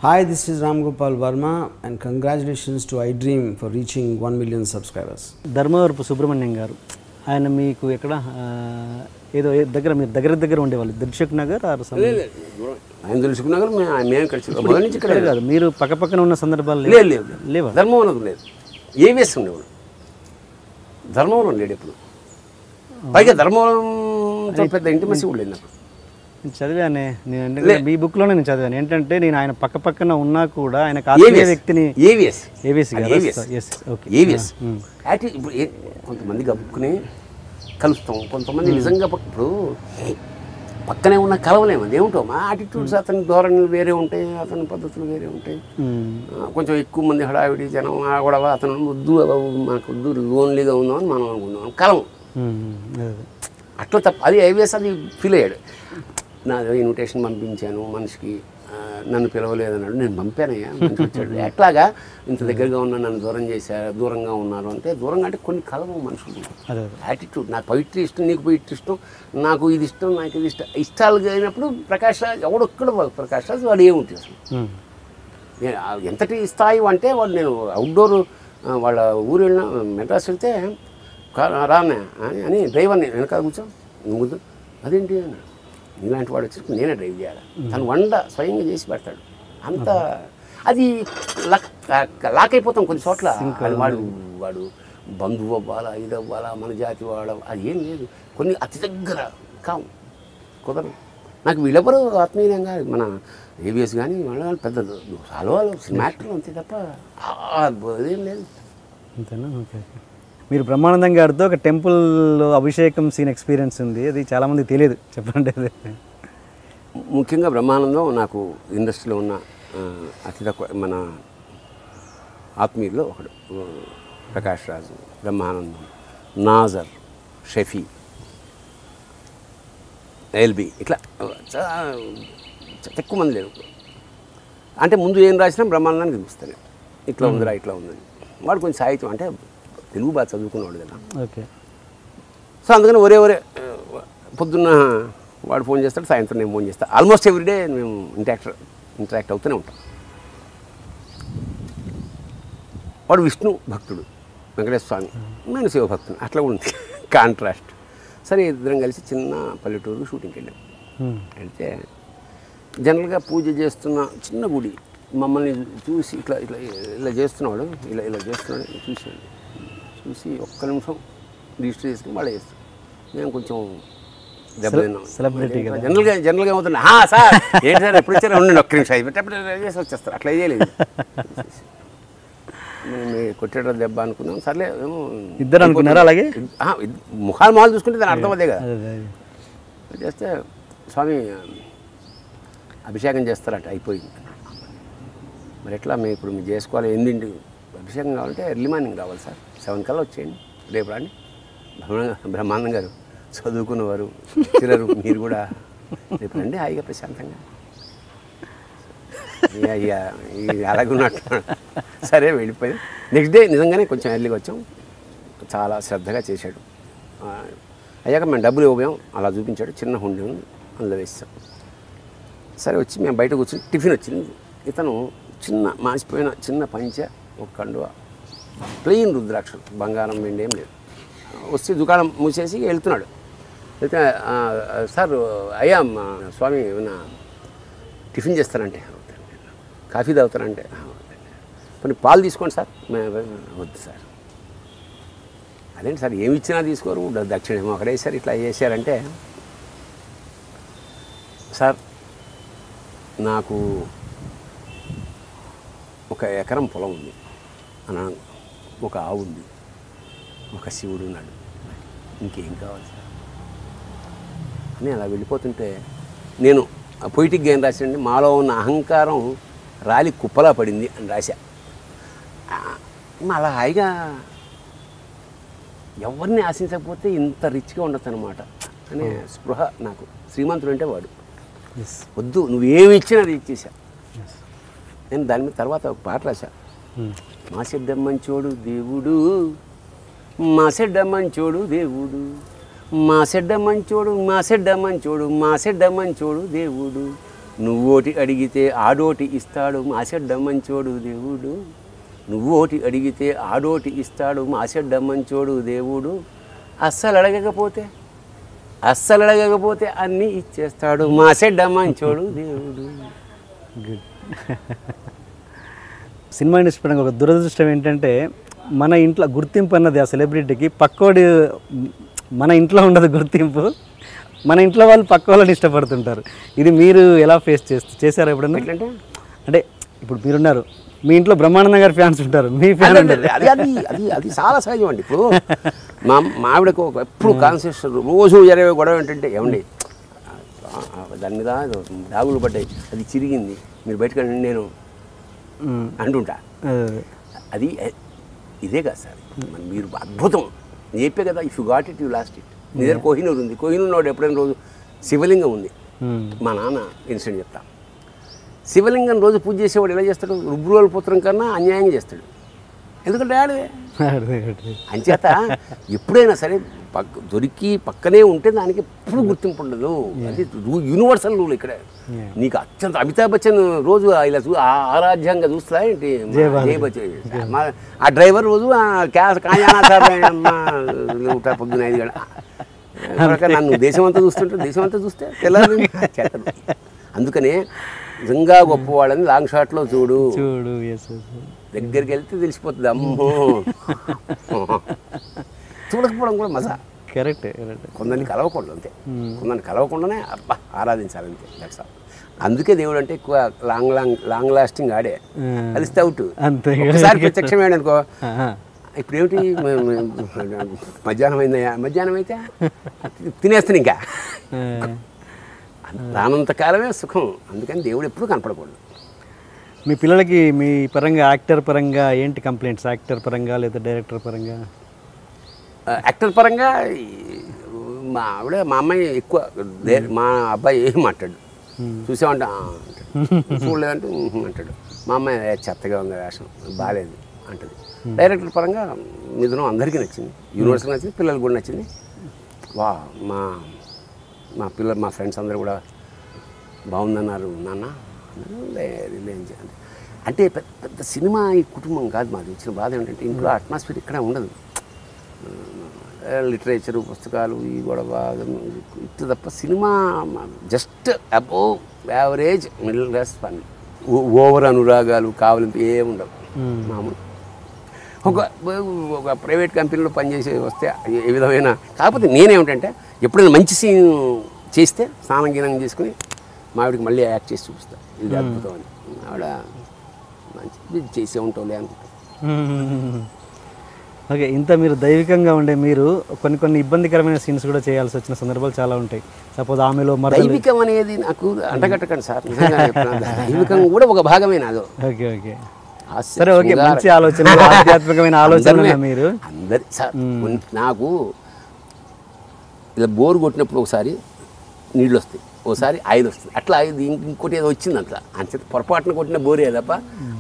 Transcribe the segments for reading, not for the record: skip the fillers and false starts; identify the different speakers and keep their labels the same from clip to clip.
Speaker 1: Hi, this is Ram Gopal Verma and congratulations to iDream for reaching 1 million subscribers.
Speaker 2: Dharmavarapu Subrahmanyam గారు ఆయన మీకు ఎక్కడ ఏదో దగ్గర మీరు దగ్గర ఉండేవాళ్ళు దిల్సుఖ్ నగర్
Speaker 3: ఆయన దిల్సుఖ్ నగర్ మేము కలిసి మొదటి నుంచి ఇక్కడ
Speaker 2: కాదు మీరు పక్కన ఉన్న సందర్భాలు లేవా?
Speaker 3: ధర్మవరం లేదు, ఏవిఎస్ ఉండేవాడు. ధర్మవరం లేడు ఎప్పుడు. పైగా ధర్మవరంతో పెద్ద ఇంటిమసీ కూడా లేదు నాకు.
Speaker 2: నేను చదివానే, నేను ఈ బుక్లోనే నేను చదివాను. ఏంటంటే నేను ఆయన పక్కన ఉన్నా కూడా ఆయన ఆత్మీయ వ్యక్తిని
Speaker 3: ఏవిఎస్ ఇప్పుడు కొంతమంది గబుక్కుని కలుస్తాం, కొంతమంది నిజంగా ఇప్పుడు పక్కనే ఉన్న కలవలేము. అది ఏమిటో మా యాటిట్యూడ్స్, అతని ధోరణులు వేరే ఉంటాయి, అతని పద్ధతులు వేరే ఉంటాయి. కొంచెం ఎక్కువ మంది హడావిడి జనం గొడవ, అతను వద్దు మనకు వద్దు, లోన్లీగా ఉందామని మనం అనుకున్నాం, కలవం అట్లా తప్ప. అది ఐవిఎస్ అది ఫీల్ అయ్యాడు. నా ఇన్విటేషన్ పంపించాను మనిషికి, నన్ను పిలవలేదన్నాడు. నేను పంపానయ్యా, మంచి వచ్చాడు. ఎట్లాగా ఇంత దగ్గరగా ఉన్నా నన్ను దూరంగా ఉన్నారు అంటే, దూరంగా అంటే కొన్ని కలవం మనుషులు యాటిట్యూడ్. నాకు పవిత్రి ఇష్టం, నీకు పవిత్రి ఇష్టం, నాకు ఇది ఇష్టం, నాకు ఇది ఇష్టం. ఇష్టాలు అయినప్పుడు ప్రకాష్ రాజ్ ఎవడొక్కడ ప్రకాష్ రాజ్ వాడు ఏముంటుంది అసలు. నేను ఎంతటి స్థాయి అంటే వాడు, నేను అవుట్డోర్ వాళ్ళ ఊరు వెళ్ళిన మెడ్రాస్ వెళ్తే రానే అని డ్రైవర్ని వెనకాల కూర్చో ముందు, అదేంటి అన్నాడు. ఇలాంటి వాడు వచ్చి నేనే డ్రైవ్ చేయాలి, తను వంట స్వయంగా చేసి పెడతాడు. అంత అది లాక్ అయిపోతాం కొన్ని చోట్ల. వాడు బంధువు అవ్వాలా, ఇది అవ్వాలా, మన జాతి వాడ, అది ఏం లేదు. కొన్ని అతి దగ్గర కుదరదు నాకు. వీళ్ళెవరు ఆత్మీయంగా మన ఏవిఎస్ కానీ వాళ్ళు పెద్ద హల్వాలు సినిమాక్టర్లు అంతే తప్ప అదేం లేదు.
Speaker 2: అంతేనా? ఓకే. మీరు బ్రహ్మానందం గారితో ఒక టెంపుల్లో అభిషేకం సీన్ ఎక్స్పీరియన్స్ ఉంది, అది చాలామంది తెలియదు, చెప్పండి. అది
Speaker 3: ముఖ్యంగా బ్రహ్మానందం నాకు ఇండస్ట్రీలో ఉన్న అతి తక్కువ మన ఆత్మీయుల్లో ఒకడు. ప్రకాష్ రాజు, బ్రహ్మానందం, నాజర్, షఫీ, ఎల్బి, ఇట్లా ఎక్కువ మంది లేరు. అంటే ముందు ఏం రాసినా బ్రహ్మానందాన్ని చూపిస్తాను, ఇట్లా ఉందిరా ఇట్లా ఉందని. వాడు కొంచెం సాహిత్యం అంటే తెలుగు బాగా చదువుకునేవాడు కదా.
Speaker 2: ఓకే.
Speaker 3: సో అందుకని ఒరే పొద్దున్న వాడు ఫోన్ చేస్తాడు, సాయంత్రం నేను ఫోన్ చేస్తాను. ఆల్మోస్ట్ ఎవ్రీడే మేము ఇంటరాక్ట్ అవుతూనే ఉంటాం. వాడు విష్ణు భక్తుడు, వెంకటేశ్వర స్వామి, నేను శివభక్తుడు, అట్లా ఉంది కాంట్రాస్ట్. సరే ఇద్దరం కలిసి చిన్న పల్లెటూరు షూటింగ్కి వెళ్ళాం. వెళ్తే జనరల్గా పూజ చేస్తున్న చిన్న గుడి, మమ్మల్ని చూసి ఇలా చేస్తున్నాడు, ఇలా చేస్తున్నాడు చూసి ఒక్క నిమిషం రిజిస్టర్ చేసుకుని వాళ్ళే చేస్తాం. మేము కొంచెం దెబ్బతిన్నాం. జనరల్గా ఏమవుతుంది, సార్ ఏంటి సార్ ఎప్పుడు వచ్చారో ఉండండి ఒక్క నిమిషం అయిపోయి చేసి వచ్చేస్తారు. అట్లా చేయలేదు. మేము కొట్టేట దెబ్బ అనుకున్నాం. సర్లే ఏమో
Speaker 2: ఇద్దరు అనుకున్నారు. అలాగే
Speaker 3: ముఖాలు చూసుకుంటే దాని అర్థం అదే కదా. చేస్తే స్వామి అభిషేకం చేస్తారట, అయిపోయింది. మరి ఎట్లా మేము ఇప్పుడు మీరు చేసుకోవాలి, ఎన్నింటి అభిషేకం కావాలంటే ఎర్లీ మార్నింగ్ రావాలి సార్, 7 కల్లా వచ్చేయండి, రేపు రాండి. బ్రహ్మానందం గారు చదువుకున్నవారు, తిరరు, మీరు కూడా రేపు రండి హాయిగా ప్రశాంతంగా. అలాగే ఉన్నట్టు సరే వెళ్ళిపోయి నెక్స్ట్ డే నిజంగానే కొంచెం ఎర్లీగా వచ్చాం. చాలా శ్రద్ధగా చేశాడు. అయ్యాక మేము డబ్బులు ఇవ్వబోయాం, అలా చూపించాడు. చిన్న హుండీ ఉంది, అందులో వేసాం. సరే వచ్చి మేము బయట కూర్చొని టిఫిన్ వచ్చింది. ఇతను చిన్న మాసిపోయిన చిన్న పంచె, ఒక కండువ, ప్లెయిన్ రుద్రాక్షలు, బంగారం వెండి ఏం లేదు. వచ్చి దుకాణం మూసేసి వెళ్తున్నాడు. వెళ్తే సార్ అయ్యా స్వామి ఏమన్నా టిఫిన్ చేస్తానంటే, కాఫీ తాగుతానంటే, కొన్ని పాలు తీసుకోండి సార్. వద్దు సార్. అదేంటి సార్ ఏమి ఇచ్చినా తీసుకోరు, దక్షిణేమో అక్కడ వేసారు, ఇట్లా చేశారంటే, సార్ నాకు 1 ఎకరం పొలం ఉంది అన్న, ఒక ఆవు ఉంది, ఒక శివుడు ఉన్నాడు, ఇంకేం కావాలి సార్ అని అలా వెళ్ళిపోతుంటే, నేను పొయిటిక్గా ఏం రాశానంటే, మాలో ఉన్న అహంకారం రాలి కుప్పలా పడింది అని రాశా. అలా హాయిగా ఎవరిని ఆశించకపోతే ఇంత రిచ్గా ఉండొచ్చు అనమాట అనే స్పృహ నాకు. శ్రీమంతుడు అంటే వాడు, వద్దు నువ్వేమి ఇచ్చినా అది ఇచ్చేసా. నేను దాని మీద తర్వాత ఒక పాట రాశా. మా చెడ్డ మంచోడు దేవుడు, మా చెడ్డ మంచోడు దేవుడు, మా చెడ్డ మంచోడు, మా చెడ్డ మంచోడు, మా చెడ్డ మంచోడు దేవుడు, నువ్వోటి అడిగితే ఆడోటి ఇస్తాడు మాసెడ్డ మంచోడు దేవుడు. నువ్వోటి అడిగితే ఆడోటి ఇస్తాడు మాసెడ్డ మంచోడు దేవుడు. అస్సలు అడగకపోతే అన్నీ ఇచ్చేస్తాడు మాసెడ్డ మంచోడు దేవుడు.
Speaker 2: గుడ్. సినిమా ఇండస్ట్రీ పరంగా ఒక దురదృష్టం ఏంటంటే మన ఇంట్లో గుర్తింపు అన్నది ఆ సెలబ్రిటీకి పక్కోడి మన ఇంట్లో ఉండదు గుర్తింపు, మన ఇంట్లో వాళ్ళు పక్క వాళ్ళని ఇష్టపడుతుంటారు. ఇది మీరు ఎలా ఫేస్ చేశారా ఎప్పుడన్నా? అంటే ఇప్పుడు మీరున్నారు, మీ ఇంట్లో బ్రహ్మానందం గారి ఫ్యాన్స్ ఉంటారు, మీ ఫ్యాన్
Speaker 3: అది చాలా సహజం అండి. ఇప్పుడు మా ఆవిడకు ఎప్పుడు కాన్షియస్ రోజు జరిగే గొడవ ఏంటంటే, ఏమండి దాని మీద డాగులు పడ్డాయి, అది చిరిగింది, మీరు బయటకు నేను అంటుంటా. అది ఇదే కదా సార్, మీరు అద్భుతం చెప్పే కదా, if you got it you lost it. నీ దగ్గర కోహినూరు ఉంది, కోహినూరు నాడు ఎప్పుడైనా రోజు శివలింగం ఉంది. మా నాన్న ఇన్సిడెంట్ చెప్తా. శివలింగం రోజు పూజ చేసేవాడు ఎలా చేస్తాడు? రుబ్రోల పుత్రం కన్నా అన్యాయంగా చేస్తాడు. ఎందుకంటే ఆడవే అంచేత ఎప్పుడైనా సరే దొరికి పక్కనే ఉంటే దానికి ఎప్పుడు గుర్తింపు ఉండదు. అది యూనివర్సల్ రూల్ ఇక్కడ. నీకు అత్యంత అమితాబ్ బచ్చన్ రోజు ఇలా ఆరాధ్యంగా చూస్తా ఏంటి జయ బచ్చన్. ఆ డ్రైవర్ రోజు పొద్దున 5 గంటల నన్ను దేశమంతా చూస్తే తెల్లారి చేతను. అందుకనే నిజంగా గొప్పవాళ్ళని లాంగ్ షాట్లో చూడు. దగ్గరికి వెళ్తే తెలిసిపోతుంది. అమ్మో చూడకపోవడం కూడా మజా.
Speaker 2: కరెక్ట్.
Speaker 3: కొందరిని కలవకూడదు అంతే, కొందరిని కలవకుండానే అబ్బా ఆరాధించాలంతే. That's all. అందుకే దేవుడు అంటే ఎక్కువ లాంగ్ లాస్టింగ్ ఆడే. అది స్టౌట్ ఒకసారి ప్రత్యక్షమేడు అనుకో. ఇప్పుడు ఏమిటి మధ్యాహ్నం అయిందయ్యా, మధ్యాహ్నం అయితే తినేస్తాను ఇంకా. రానంతకాలమే సుఖం. అందుకని దేవుడు ఎప్పుడు కనపడకూడదు.
Speaker 2: మీ పిల్లలకి మీ పరంగా యాక్టర్ పరంగా ఏంటి కంప్లైంట్స్? యాక్టర్ పరంగా లేదా డైరెక్టర్ పరంగా?
Speaker 3: యాక్టర్ పరంగా మా ఆవిడ మా అమ్మాయి ఎక్కువ, మా అబ్బాయి ఏం మాట్లాడు, చూసామంటే చూడలేదంటే అంటాడు. మా అమ్మాయి చెత్తగా ఉంది వేషం, బాగాలేదు అంటది. డైరెక్టర్ పరంగా మిథునం అందరికీ నచ్చింది, యూనివర్సిటీ నచ్చింది, పిల్లలకు కూడా నచ్చింది. వా మా ఫ్రెండ్స్ అందరూ కూడా బాగుందన్నారు నాన్న. అంటే పెద్ద సినిమా ఈ కుటుంబం కాదు మాది. వచ్చిన బాధ ఏంటంటే ఇంట్లో అట్మాస్ఫియర్ ఇక్కడ ఉండదు. లిటరేచరు, పుస్తకాలు, ఈ గొడవ ఇటు తప్ప cinema just above average middle class fun. Over అనురాగాలు కావాలంటే ఏముండవు. మామూలు ఒక ప్రైవేట్ కంపెనీలో పనిచేసి వస్తే ఏ విధమైన. కాకపోతే నేనేమిటంటే ఎప్పుడైనా మంచి సీన్ చేస్తే స్నానం గీనం చేసుకుని మా ఆవిడకి మళ్ళీ యాక్ట్ చేసి చూపిస్తాను, ఇది అద్భుతం అని. ఆవిడ మంచి చేసే ఉంటావులే అనుకుంటా.
Speaker 2: ఓకే. ఇంత మీరు దైవికంగా ఉండే మీరు కొన్ని ఇబ్బందికరమైన సీన్స్ కూడా చేయాల్సి వచ్చిన సందర్భాలు చాలా ఉంటాయి. సపోజ్ ఆమెలో
Speaker 3: దైవికం అనేది నాకు అంటగట్టకండి సార్, నిజంగా దైవికం కూడా ఒక భాగమే నాదో.
Speaker 2: ఓకే. సరే, ఓకే. మంచి ఆలోచన, ఆధ్యాత్మికమైన ఆలోచన మీరు
Speaker 3: అందరి సార్. నాకు ఇలా బోర్ కొట్టినప్పుడు ఒకసారి నీళ్ళు వస్తాయి, ఒకసారి ఆయిల్ వస్తుంది, అట్లా ఇంకోటి ఏదో వచ్చింది అట్లా. అంచేత పొరపాటున కొట్టిన బోరే తప్ప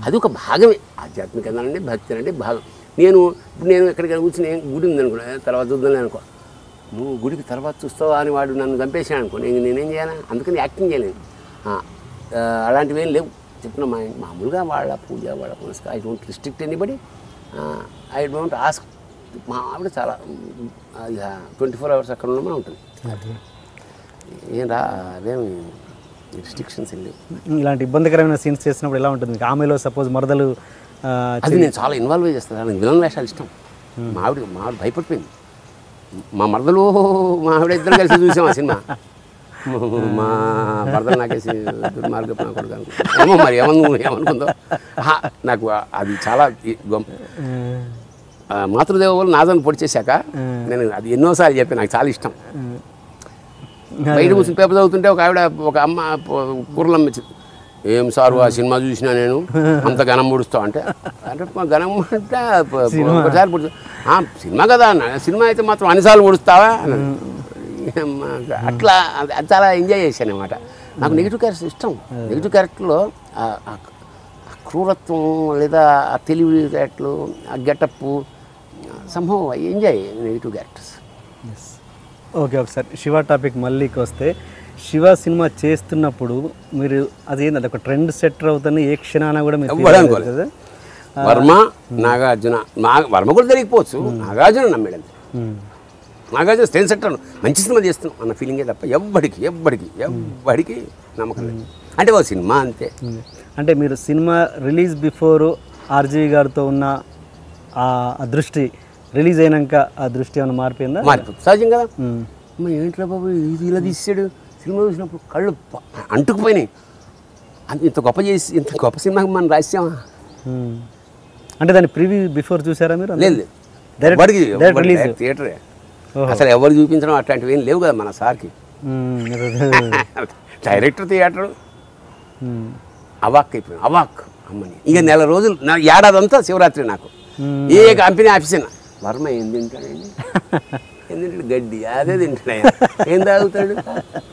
Speaker 3: అది ఒక భాగమే. ఆధ్యాత్మికత అంటే భక్తి అంటే భాగం. ఇప్పుడు నేను ఎక్కడికైనా కూర్చుని గుడి ఉంది అనుకో, తర్వాత చూద్దాం అనుకో. నువ్వు గుడికి తర్వాత చూస్తావా అని వాడు నన్ను చంపేసాను అనుకో, నేనేం చేయాలి? అందుకని యాక్టింగ్ చేయలేను. అలాంటివి ఏం లేవు. చెప్పిన మామూలుగా వాళ్ళ పూజ, వాళ్ళ పునస్కారం. I don't restrict anybody, I don't ask. మా ఆవిడ చాలా 24 hours అక్కడ ఉండమని ఉంటుంది. ఏం అదేమి రిస్ట్రిక్షన్స్ ఏం లేవు.
Speaker 2: ఇలాంటి ఇబ్బందికరమైన సీన్స్ చేసినప్పుడు ఎలా ఉంటుంది? ఆమెలో సపోజ్ మరదలు,
Speaker 3: అది నేను చాలా ఇన్వాల్వ్ చేస్తాను. నాకు విలన్ వేషాలు ఇష్టం. మా ఆవిడ భయపడిపోయింది. మా మరదలు మా ఆవిడ ఇద్దరు కలిసి చూసాం ఆ సినిమా. మా మరదలు నాకేసి దుర్మార్గపు నా కొడుకు ఏమో మరి ఏమనుకుందో. నాకు అది చాలా మాతృదేవ వాళ్ళు నాదను పొడి చేశాక నేను అది ఎన్నోసార్లు చెప్పాను, నాకు చాలా ఇష్టం. బయట కూర్చుని పేపర్ చదువుతుంటే ఒక అమ్మ కూరలు అమ్మించింది. ఏం సారు ఆ సినిమా చూసినా నేను అంత ఘనం పొడుస్తావు అంటే ఘనం అంటే ఒకసారి పొడుస్తా. సినిమా కదా అన్న, సినిమా అయితే మాత్రం అన్నిసార్లు పొడుస్తావా? అట్లా అది చాలా ఎంజాయ్ చేశాను అనమాట. నాకు నెగిటివ్ క్యారెక్టర్ ఇష్టం. నెగిటివ్ క్యారెక్టర్లో ఆ క్రూరత్వం లేదా ఆ తెలివి క్యారెక్టర్లు, ఆ గెటప్ సంభవం ఎంజాయ్ నెగిటివ్ క్యారెక్టర్స్.
Speaker 2: ఓకే. ఒకసారి శివ టాపిక్ మళ్ళీకి వస్తే, శివ సినిమా చేస్తున్నప్పుడు మీరు అదేంటి ఒక ట్రెండ్ సెట్టర్ అవుతుంది ఏ క్షణాన కూడా మీరు
Speaker 3: ఎవ్వడు అనుకోలేదు కదా. వర్మ నాగార్జున వర్మ కూడా జరిగిపోవచ్చు, నాగార్జున నమ్మేది. నాగార్జున ట్రెండ్ సెట్టర్ మంచి సినిమా చేస్తున్నాం అన్న ఫీలింగే తప్ప ఎవ్వడికి నమ్మకం లేదు. అంటే ఒక సినిమా అంతే.
Speaker 2: అంటే మీరు సినిమా రిలీజ్ బిఫోర్ ఆర్జీవి గారితో ఉన్న ఆ దృష్టి రిలీజ్ అయినాక ఆ దృష్టి ఏమైనా మారిపోయిందా?
Speaker 3: మారిపోతుంది సహజం కదా. ఏంట్రా బాబు ఇది ఇలా తీసాడు, సినిమా చూసినప్పుడు కళ్ళు అంటుకుపోయినాయి. ఇంత గొప్ప సినిమాకి మనం రాసామా?
Speaker 2: అంటే దాన్ని ప్రివ్యూ బిఫోర్ చూసారా మీరు?
Speaker 3: లేదు, థియేటరే అసలు ఎవరు చూపించడం అట్లాంటివి ఏం లేవు కదా మన సార్కి. డైరెక్టర్ థియేటర్ అవాక్ అయిపోయింది, అవాక్ అమ్మని. ఇక నెల రోజులు ఏడాదంతా శివరాత్రి నాకు. ఏ కంపెనీ ఆఫీస్ అయినా వర్మ ఏం తింటాడండి, ఏం తింటాడు? గడ్డి అదే తింటాడు. ఆయన ఏం తాగుతాడు,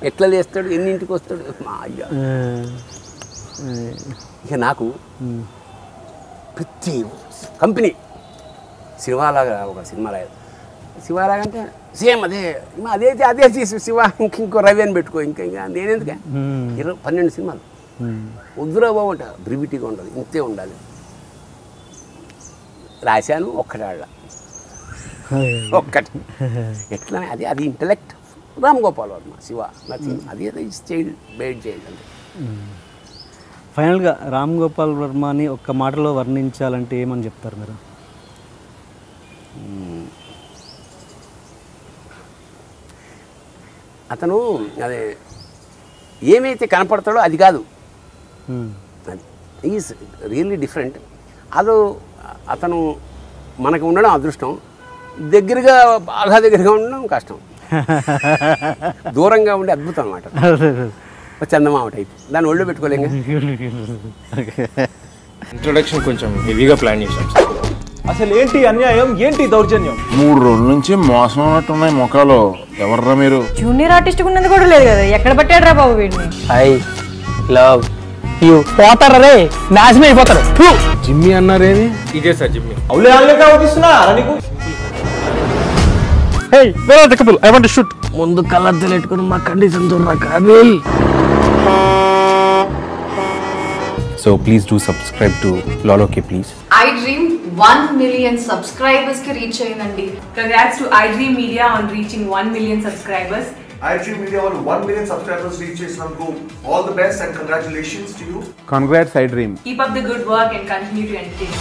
Speaker 3: ఎట్లా లేస్తాడు, ఎన్నింటికి వస్తాడు? మా అయ్యా. ఇక నాకు ప్రతి కంపెనీ సినిమాలాగా ఒక సినిమాలాగా శివలాగంటే సేమ్ అదే తీసి శివ ఇంకో రవి అని పెట్టుకో. ఇంకా నేనెందుకే 12 సినిమాలు వద్దురా బాబు అంట. బ్రివిటీగా ఉండదు, ఇంతే ఉండాలి. రాశాను ఒక్కటి ఎట్లా అది ఇంటలెక్ట్. రామ్ గోపాల్ వర్మ శివ నథింగ్. అది చైల్డ్ బేడ్ చైల్డ్ అంటే.
Speaker 2: ఫైనల్గా రామ్ గోపాల్ వర్మని ఒక్క మాటలో వర్ణించాలంటే ఏమని చెప్తారు మీరు?
Speaker 3: అతను అదే ఏమైతే కనపడతాడో అది కాదు, అది ఈజ్ రియల్లీ డిఫరెంట్. అతను మనకు ఉండడం అదృష్టం, బాగా దగ్గరగా ఉండడం కష్టం. దూరంగా ఉండే అద్భుతం అన్నమాట. చందమామ టైప్, దాన్ని ఒళ్ళు పెట్టుకోలేంగా.
Speaker 4: ఇంట్రొడక్షన్ కొంచెం హెవీగా ప్లాన్ చేశాం.
Speaker 5: అసలు ఏంటి అన్యాయం, ఏంటి దౌర్జన్యం?
Speaker 6: 3 రోజుల నుంచి మోసం ఉన్నట్టున్నాయి ముఖాలు. ఎవర్రా మీరు?
Speaker 7: జూనియర్ ఆర్టిస్ట్ ఉన్నది కూడా లేదు కదా, ఎక్కడ పట్టాడు రా బాబు వీడిని?
Speaker 5: I love you. పోతారా రే, నాశనం అయిపోతారు.
Speaker 4: జిమ్మి అన్నారేమి? ఇదే సార్ జిమ్మి.
Speaker 5: అవులే ఆన్లైన్ అవుపిస్తున్నా నీకు.
Speaker 4: Hey where are the couple, I want to shoot.
Speaker 5: ముందు కలర్ తెలెట్టుకుని మా కండిషన్ చూడరా Kaabil.
Speaker 4: So please do subscribe to Loloke please.
Speaker 8: iDream 1 million subscribers ki reach ayindandi.
Speaker 9: Congrats to iDream Media on reaching 1 million subscribers.
Speaker 10: iDream Media on 1 million subscribers reach chesinanduku all the best and congratulations to you.
Speaker 4: Congrats iDream.
Speaker 9: Keep up the good work and continue to entertain.